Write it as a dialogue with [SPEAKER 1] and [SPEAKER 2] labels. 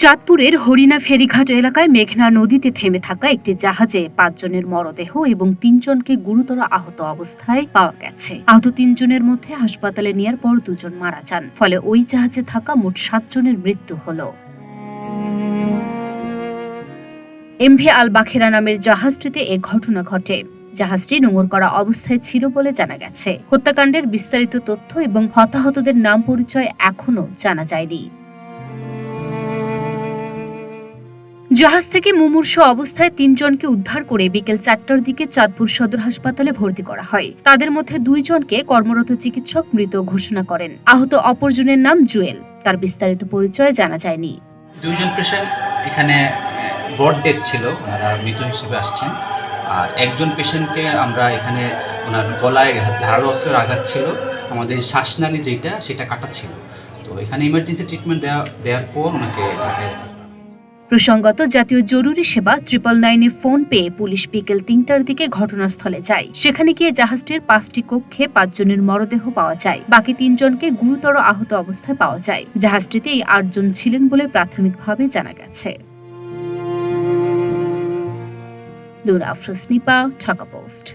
[SPEAKER 1] চাঁদপুরের হরিণা ফেরিঘাট এলাকায় মেঘনা নদীতে থেমে থাকা একটি জাহাজে ৫ জনের মরদেহ এবং ৩ জনকে গুরুতর আহত অবস্থায় পাওয়া গেছে। আহত ৩ জনের মধ্যে হাসপাতালে নেয়ার পর ২ জন মারা যান। ফলে ওই জাহাজে থাকা মোট ৭ জনের মৃত্যু হল। এমভি আল বাখেরা নামের জাহাজটিতে এ ঘটনা ঘটে। জাহাজটি নোঙর করা অবস্থায় ছিল বলে জানা গেছে। হত্যাকাণ্ডের বিস্তারিত তথ্য এবং হতাহতদের নাম পরিচয় এখনও জানা যায়নি। জাহাজ থেকে মুমূর্ষু অবস্থায় ৩ জনকে উদ্ধার করে বিকেল ৪টার দিকে চাঁদপুর সদর হাসপাতালে ভর্তি করা হয়। তাদের মধ্যে ২ জনকে কর্মরত চিকিৎসক মৃত ঘোষণা করেন। আহত অপরজনের নাম জুয়েল। তার বিস্তারিত পরিচয় জানা যায়নি।
[SPEAKER 2] ২ জন পেশেন্ট এখানে ব্রড ডেড ছিল, ওনারা মৃত হিসেবে আসছেন। আর একজন পেশেন্টকে আমরা এখানে ওনার গলায় ধারালো অস্ত্রের আঘাত ছিল, আমাদের শ্বাসনালী সেটা কাটা ছিল। তো এখানে ইমার্জেন্সি ট্রিটমেন্ট দেওয়ার পর ওনাকে ঢাকায়।
[SPEAKER 1] প্রসঙ্গত জাতীয় জরুরি সেবা 999-এ ফোন পেয়ে পুলিশ বিকেল ৩টার দিকে ঘটনাস্থলে যায়। সেখানে গিয়ে জাহাজটির ৫টি কক্ষে ৫ জনের মরদেহ পাওয়া যায়। বাকি ৩ জনকে গুরুতর আহত অবস্থায় পাওয়া যায়। জাহাজটিতে এই ৮ জন ছিলেন বলে প্রাথমিকভাবে জানা গেছে। লুনা আফরোজ নিপা, ঢাকা পোস্ট।